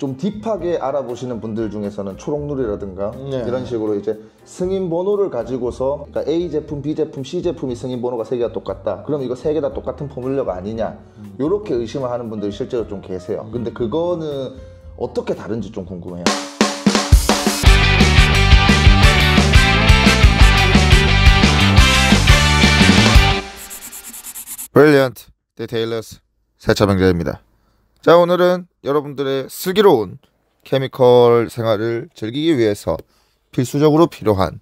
좀 딥하게 알아보시는 분들 중에서는 초록누리라든가 네. 이런 식으로 이제 승인 번호를 가지고서 그러니까 A 제품, B 제품, C 제품이 승인 번호가 3개가 똑같다. 그럼 이거 3개 다 똑같은 포뮬러가 아니냐. 이렇게 의심을 하는 분들이 실제로 좀 계세요. 근데 그거는 어떻게 다른지 좀 궁금해요. Brilliant Detailers 세차병자입니다. 자, 오늘은 여러분들의 슬기로운 케미컬 생활을 즐기기 위해서 필수적으로 필요한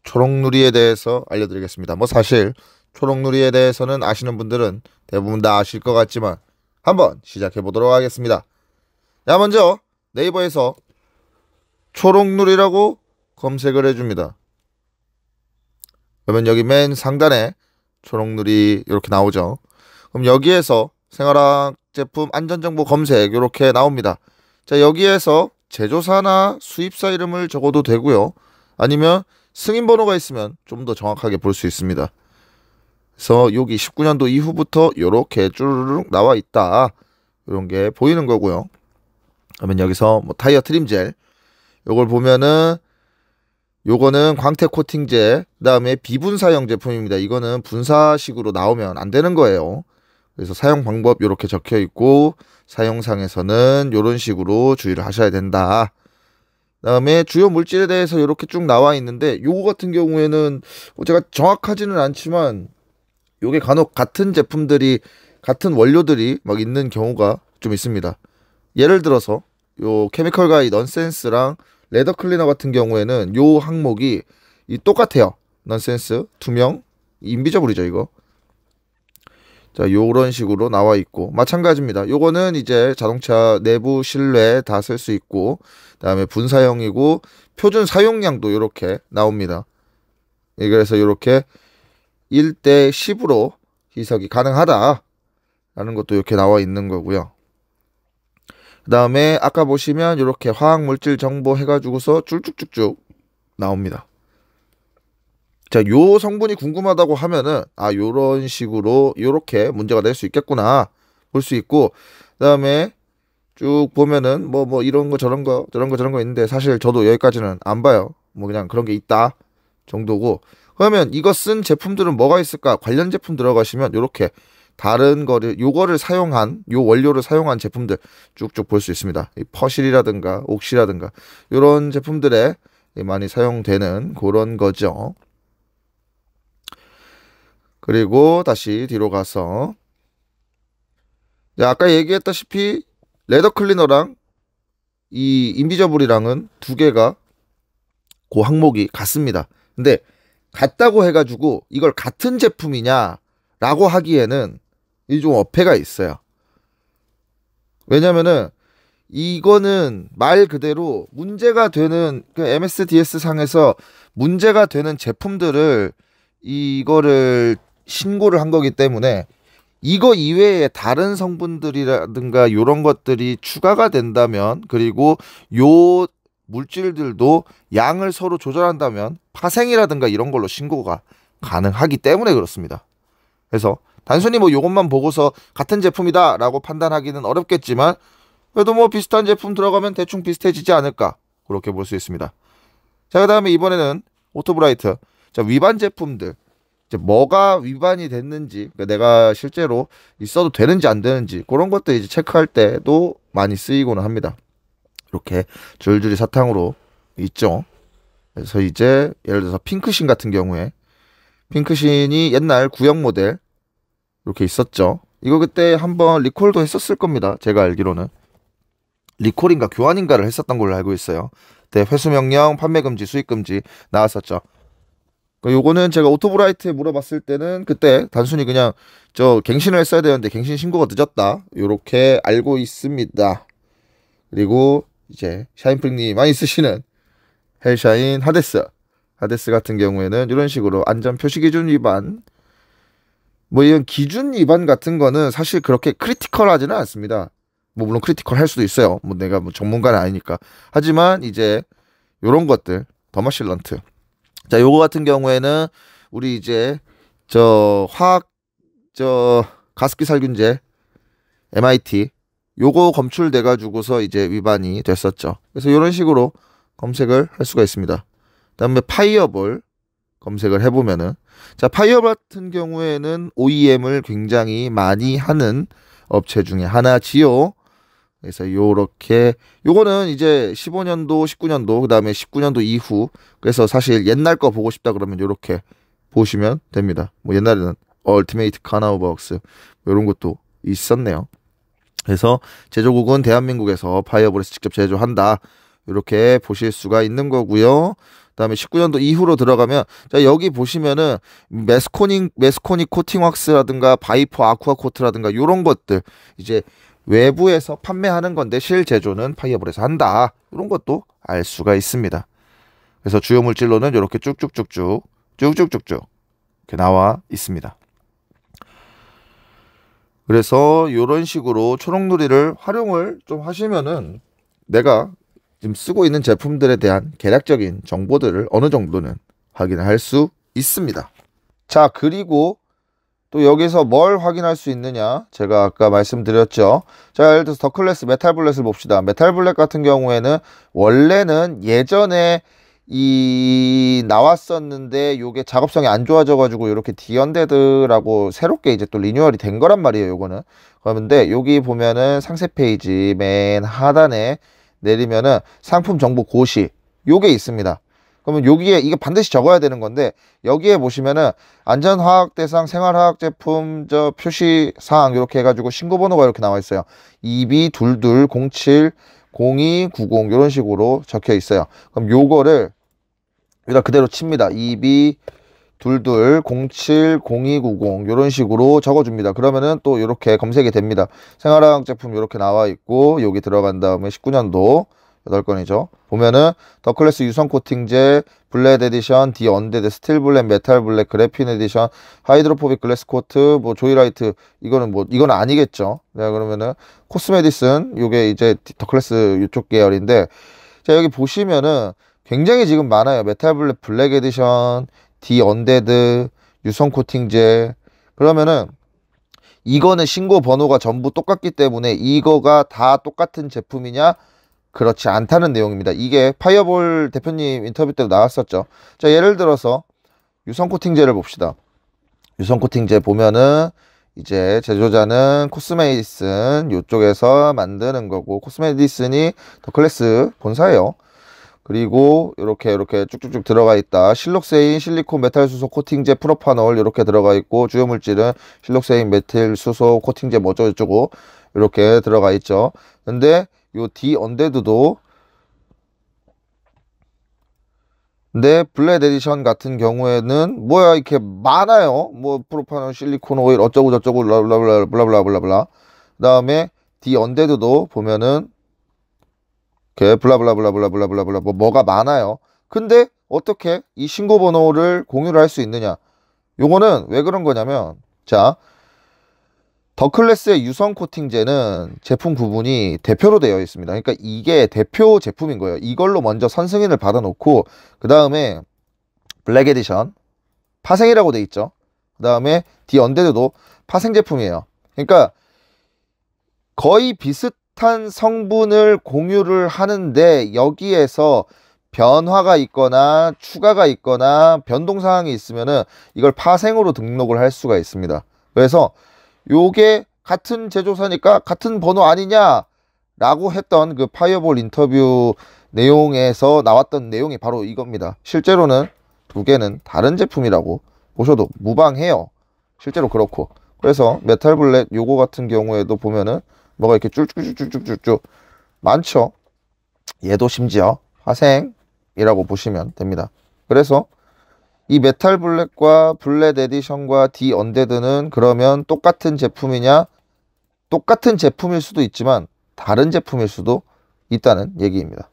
초록누리에 대해서 알려드리겠습니다. 뭐 사실 초록누리에 대해서는 아시는 분들은 대부분 다 아실 것 같지만 한번 시작해 보도록 하겠습니다. 자, 먼저 네이버에서 초록누리라고 검색을 해줍니다. 그러면 여기 맨 상단에 초록누리 이렇게 나오죠. 그럼 여기에서 생활학 제품 안전정보 검색 이렇게 나옵니다. 자, 여기에서 제조사나 수입사 이름을 적어도 되고요. 아니면 승인번호가 있으면 좀 더 정확하게 볼 수 있습니다. 그래서 여기 19년도 이후부터 이렇게 쭈르륵 나와 있다. 이런 게 보이는 거고요. 그러면 여기서 뭐 타이어 트림젤 요걸 보면은 요거는 광택 코팅제, 그 다음에 비분사형 제품입니다. 이거는 분사식으로 나오면 안 되는 거예요. 그래서 사용 방법 이렇게 적혀 있고 사용상에서는 이런 식으로 주의를 하셔야 된다. 그 다음에 주요 물질에 대해서 이렇게 쭉 나와 있는데 요거 같은 경우에는 제가 정확하지는 않지만 요게 간혹 같은 제품들이 같은 원료들이 막 있는 경우가 좀 있습니다. 예를 들어서 요 케미컬 가이 넌센스랑 레더 클리너 같은 경우에는 요 항목이 똑같아요. 넌센스, 투명, 인비저블이죠 이거. 자, 요런 식으로 나와 있고 마찬가지입니다. 요거는 이제 자동차 내부 실내 다 쓸 수 있고 그다음에 분사형이고 표준 사용량도 이렇게 나옵니다. 그래서 이렇게 1대 10으로 희석이 가능하다 라는 것도 이렇게 나와 있는 거고요. 그 다음에 아까 보시면 이렇게 화학물질 정보 해가지고서 쭉쭉쭉쭉 나옵니다. 자, 요 성분이 궁금하다고 하면은 요런 식으로 요렇게 문제가 될 수 있겠구나 볼 수 있고, 그 다음에 쭉 보면은 뭐 이런 거 저런 거 있는데 사실 저도 여기까지는 안 봐요. 뭐 그냥 그런 게 있다 정도고. 그러면 이거 쓴 제품들은 뭐가 있을까? 관련 제품 들어가시면 요렇게 다른 거를 요거를 사용한 요 원료를 사용한 제품들 쭉쭉 볼 수 있습니다. 이 퍼실이라든가 옥시라든가 요런 제품들에 많이 사용되는 그런 거죠. 그리고 다시 뒤로 가서 아까 얘기했다시피 레더 클리너랑 이 인비저블이랑은 두 개가 그 항목이 같습니다. 근데 같다고 해가지고 이걸 같은 제품이냐라고 하기에는 이 좀 어폐가 있어요. 왜냐면은 이거는 말 그대로 문제가 되는 그 MSDS 상에서 문제가 되는 제품들을 이거를 신고를 한 거기 때문에 이거 이외에 다른 성분들이라든가 요런 것들이 추가가 된다면, 그리고 요 물질들도 양을 서로 조절한다면 파생이라든가 이런 걸로 신고가 가능하기 때문에 그렇습니다. 그래서 단순히 뭐 요것만 보고서 같은 제품이다 라고 판단하기는 어렵겠지만 그래도 뭐 비슷한 제품 들어가면 대충 비슷해지지 않을까 그렇게 볼 수 있습니다. 자, 그 다음에 이번에는 오토브라이트. 자, 위반 제품들 이제 뭐가 위반이 됐는지, 그러니까 내가 실제로 있어도 되는지 안 되는지 그런 것들 이제 체크할 때도 많이 쓰이고는 합니다. 이렇게 줄줄이 사탕으로 있죠. 그래서 이제 예를 들어서 핑크신 같은 경우에 핑크신이 옛날 구형 모델 이렇게 있었죠. 이거 그때 한번 리콜도 했었을 겁니다. 제가 알기로는 리콜인가 교환인가를 했었던 걸로 알고 있어요. 그때 회수 명령, 판매 금지, 수입 금지 나왔었죠. 요거는 제가 오토브라이트에 물어봤을 때는 그때 단순히 그냥 저 갱신을 했어야 되는데 갱신 신고가 늦었다 요렇게 알고 있습니다. 그리고 이제 샤인프링님 많이 쓰시는 헬샤인 하데스 같은 경우에는 이런 식으로 안전 표시 기준 위반, 뭐 이런 기준 위반 같은 거는 사실 그렇게 크리티컬하지는 않습니다. 뭐 물론 크리티컬 할 수도 있어요. 뭐 내가 뭐 전문가는 아니니까. 하지만 이제 요런 것들 더머실런트. 자, 요거 같은 경우에는 우리 이제 저 화학 가습기 살균제 MIT 요거 검출돼 가지고서 이제 위반이 됐었죠. 그래서 이런 식으로 검색을 할 수가 있습니다. 그다음에 파이어볼 검색을 해보면은, 자, 파이어볼 같은 경우에는 OEM을 굉장히 많이 하는 업체 중에 하나지요. 그래서 요렇게, 요거는 이제 15년도 19년도, 그 다음에 19년도 이후, 그래서 사실 옛날 거 보고 싶다 그러면 요렇게 보시면 됩니다. 뭐 옛날에는 얼티메이트 카나우버웍스 이런 것도 있었네요. 그래서 제조국은 대한민국에서 파이어볼에서 직접 제조한다, 이렇게 보실 수가 있는 거고요. 그다음에 19년도 이후로 들어가면, 자, 여기 보시면은 메스코닉 코팅 왁스라든가 바이퍼 아쿠아 코트라든가 요런 것들 이제 외부에서 판매하는 건데 실제조는 파이어볼에서 한다, 이런 것도 알 수가 있습니다. 그래서 주요 물질로는 이렇게 쭉쭉쭉쭉 이렇게 나와 있습니다. 그래서 이런 식으로 초록누리를 활용을 좀 하시면은 내가 지금 쓰고 있는 제품들에 대한 개략적인 정보들을 어느 정도는 확인할 수 있습니다. 자, 그리고 또 여기서 뭘 확인할 수 있느냐, 제가 아까 말씀드렸죠. 자, 예를 들어서 더클래스 메탈 블렛을 봅시다. 메탈 블렛 같은 경우에는 원래는 예전에 이 나왔었는데 요게 작업성이 안 좋아져 가지고 이렇게 디언데드라고 새롭게 이제 또 리뉴얼이 된 거란 말이에요. 요거는. 그런데 여기 보면은 상세 페이지 맨 하단에 내리면은 상품 정보 고시 요게 있습니다. 그러면 여기에 이게 반드시 적어야 되는 건데, 여기에 보시면은 안전화학 대상 생활화학 제품 저 표시 사항 이렇게 해가지고 신고 번호가 이렇게 나와 있어요. EB22070290 이런 식으로 적혀 있어요. 그럼 요거를 여기다 그대로 칩니다. EB22070290 이런 식으로 적어줍니다. 그러면은 또 이렇게 검색이 됩니다. 생활화학 제품 이렇게 나와 있고, 여기 들어간 다음에 19년도 8건이죠. 보면은 더클래스 유성 코팅제, 블랙 에디션, 디 언데드, 스틸 블랙, 메탈 블랙, 그래핀 에디션, 하이드로포빅 글래스 코트, 뭐 조이라이트, 이거는 아니겠죠. 네, 그러면은 코스메디슨, 요게 이제 더클래스 이쪽 계열인데, 자, 여기 보시면은 굉장히 지금 많아요. 메탈 블랙, 블랙 에디션, 디 언데드, 유성 코팅제. 그러면은 이거는 신고 번호가 전부 똑같기 때문에 이거가 다 똑같은 제품이냐? 그렇지 않다는 내용입니다. 이게 파이어볼 대표님 인터뷰 때도 나왔었죠. 자, 예를 들어서 유성 코팅제를 봅시다. 유성 코팅제 보면은 이제 제조자는 코스메디슨 요쪽에서 만드는 거고, 코스메디슨이 더클래스 본사예요. 그리고 이렇게 쭉쭉쭉 들어가 있다. 실록세인, 실리콘, 메탈 수소 코팅제, 프로파놀 이렇게 들어가 있고, 주요 물질은 실록세인, 메틸 수소 코팅제 뭐 어쩌고 이렇게 들어가 있죠. 근데 요 디 언데드도, 근데 블랙 에디션 같은 경우에는 뭐야 이렇게 많아요. 뭐 프로파놀, 실리콘 오일 어쩌고 저쩌고 블라블라블라블라. 그다음에 디 언데드도 보면은 이렇게 블라블라블라블라블라블라 뭐가 많아요. 근데 어떻게 이 신고 번호를 공유를 할 수 있느냐? 요거는 왜 그런 거냐면, 자, 더클래스의 유성 코팅제는 제품 구분이 대표로 되어 있습니다. 그러니까 이게 대표 제품인 거예요. 이걸로 먼저 선승인을 받아 놓고, 그 다음에 블랙 에디션 파생이라고 돼 있죠. 그 다음에 디 언데드도 파생 제품이에요. 그러니까 거의 비슷한 성분을 공유를 하는데, 여기에서 변화가 있거나 추가가 있거나 변동사항이 있으면은 이걸 파생으로 등록을 할 수가 있습니다. 그래서 요게 같은 제조사니까 같은 번호 아니냐 라고 했던 그 파이어볼 인터뷰 내용에서 나왔던 내용이 바로 이겁니다. 실제로는 두 개는 다른 제품이라고 보셔도 무방해요. 실제로 그렇고. 그래서 메탈 블랙 요거 같은 경우에도 보면은 뭐가 이렇게 쭉쭉쭉쭉쭉쭉 많죠. 얘도 심지어 화생이라고 보시면 됩니다. 그래서 이 메탈 블랙과 블랙 에디션과 디 언데드는 그러면 똑같은 제품이냐? 똑같은 제품일 수도 있지만 다른 제품일 수도 있다는 얘기입니다.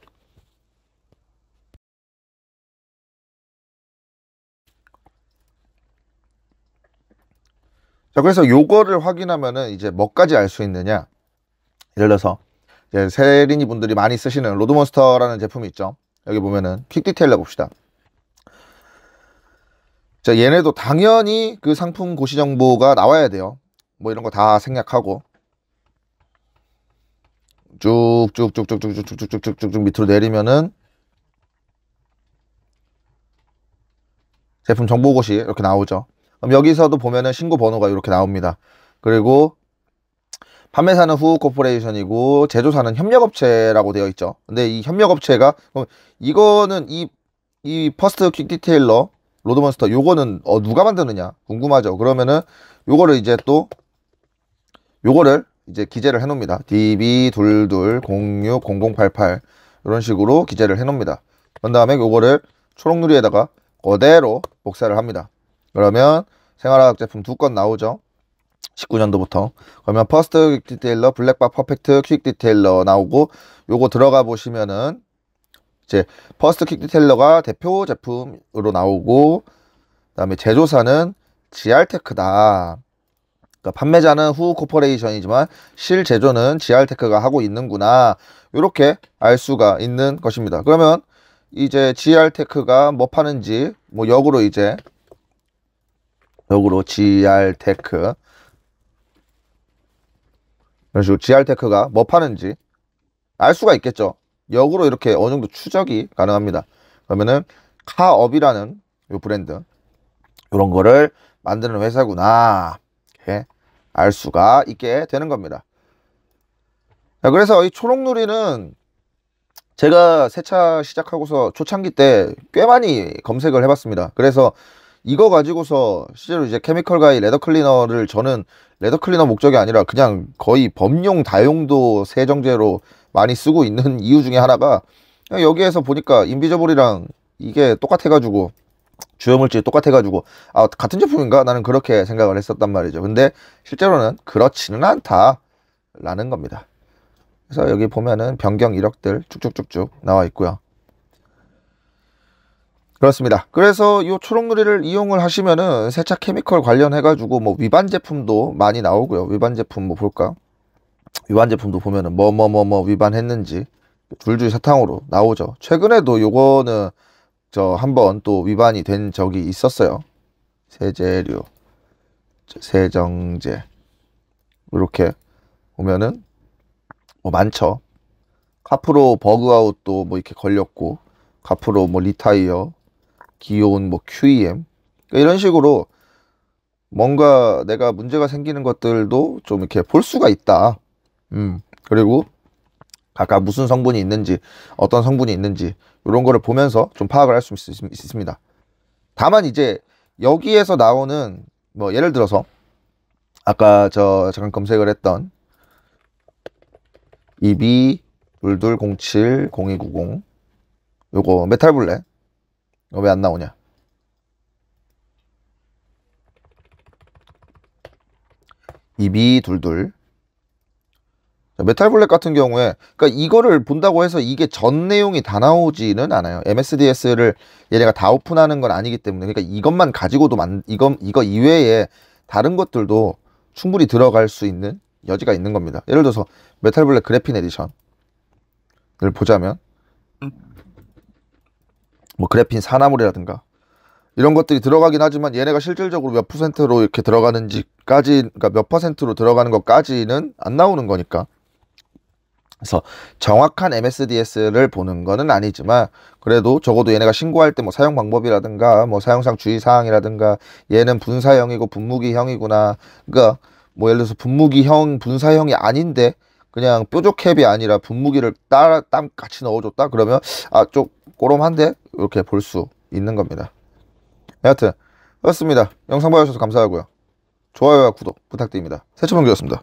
자, 그래서 요거를 확인하면은 이제 뭐까지 알 수 있느냐? 예를 들어서 이제 세린이 분들이 많이 쓰시는 로드몬스터라는 제품이 있죠. 여기 보면은 퀵 디테일러 봅시다. 자, 얘네도 당연히 그 상품 고시 정보가 나와야 돼요. 뭐 이런 거 다 생략하고. 쭉쭉쭉쭉쭉쭉쭉쭉쭉 밑으로 내리면은 제품 정보고시 이렇게 나오죠. 그럼 여기서도 보면은 신고 번호가 이렇게 나옵니다. 그리고 판매사는 후코퍼레이션이고 제조사는 협력업체라고 되어 있죠. 근데 이 협력업체가 이거는 이 퍼스트 퀵 디테일러 로드몬스터 요거는 누가 만드느냐 궁금하죠. 그러면은 요거를 이제 또 요거를 이제 기재를 해 놓습니다. DB22060088 이런 식으로 기재를 해 놓습니다. 그런 다음에 요거를 초록누리에다가 그대로 복사를 합니다. 그러면 생활화학 제품 2건 나오죠. 19년도부터. 그러면 퍼스트 퀵 디테일러, 블랙박 퍼펙트 퀵 디테일러 나오고, 요거 들어가 보시면은 이제 퍼스트 퀵 디테일러가 대표 제품으로 나오고, 그다음에 제조사는 GR테크다. 그러니까 판매자는 후 코퍼레이션이지만 실제조는 GR테크가 하고 있는구나. 이렇게 알 수가 있는 것입니다. 그러면 이제 GR테크가 뭐 파는지 뭐 역으로 GR테크 이런 식으로 GR테크가 뭐 파는지 알 수가 있겠죠. 역으로 이렇게 어느 정도 추적이 가능합니다. 그러면은 카업이라는 요 브랜드 이런 거를 만드는 회사구나 이렇게 알 수가 있게 되는 겁니다. 자, 그래서 이 초록누리는 제가 세차 시작하고서 초창기 때 꽤 많이 검색을 해봤습니다. 그래서 이거 가지고서 실제로 이제 케미컬 가이 레더 클리너를 저는 레더 클리너 목적이 아니라 그냥 거의 범용 다용도 세정제로 많이 쓰고 있는 이유 중에 하나가 여기에서 보니까 인비저블이랑 이게 똑같아가지고 주요물질이 똑같아가지고 같은 제품인가? 나는 그렇게 생각을 했었단 말이죠. 근데 실제로는 그렇지는 않다라는 겁니다. 그래서 여기 보면은 변경 이력들 쭉쭉쭉쭉 나와 있고요. 그렇습니다. 그래서 이 초록누리를 이용을 하시면은 세차 케미컬 관련해가지고 뭐 위반 제품도 많이 나오고요. 위반 제품 뭐 볼까? 위반 제품도 보면은 뭐 위반했는지 줄줄 사탕으로 나오죠. 최근에도 요거는 저 한번 또 위반이 된 적이 있었어요. 세제류, 세정제 이렇게 보면은 뭐 많죠. 카프로 버그아웃도 뭐 이렇게 걸렸고, 카프로 뭐 리타이어, 기온 뭐 QEM 이런 식으로 뭔가 내가 문제가 생기는 것들도 좀 이렇게 볼 수가 있다. 그리고 각각 무슨 성분이 있는지, 어떤 성분이 있는지 이런 거를 보면서 좀 파악을 할 수 있습니다. 다만 이제 여기에서 나오는 뭐 예를 들어서 아까 저 잠깐 검색을 했던 EB22070290 요거 메탈블랙 왜 안 나오냐? EB22 메탈블랙 같은 경우에 그러니까 이거를 본다고 해서 이게 전 내용이 다 나오지는 않아요. MSDS를 얘네가 다 오픈하는 건 아니기 때문에 그러니까 이것만 가지고도 이거 이외에 다른 것들도 충분히 들어갈 수 있는 여지가 있는 겁니다. 예를 들어서 메탈블랙 그래핀 에디션을 보자면 뭐 그래핀 산화물이라든가 이런 것들이 들어가긴 하지만 얘네가 실질적으로 몇 %로 이렇게 들어가는지까지 그러니까 몇 %로 들어가는 것까지는 안 나오는 거니까 그래서 정확한 MSDS를 보는 거는 아니지만 그래도 적어도 얘네가 신고할 때 뭐 사용 방법이라든가 뭐 사용상 주의사항이라든가 얘는 분사형이고 분무기형이구나 그러니까 뭐 예를 들어서 분무기형 분사형이 아닌데 그냥 뾰족캡이 아니라 분무기를 땀 같이 넣어줬다 그러면 좀 꼬롬한데 이렇게 볼 수 있는 겁니다. 여하튼 그렇습니다. 영상 봐주셔서 감사하고요. 좋아요와 구독 부탁드립니다. 세차범규였습니다.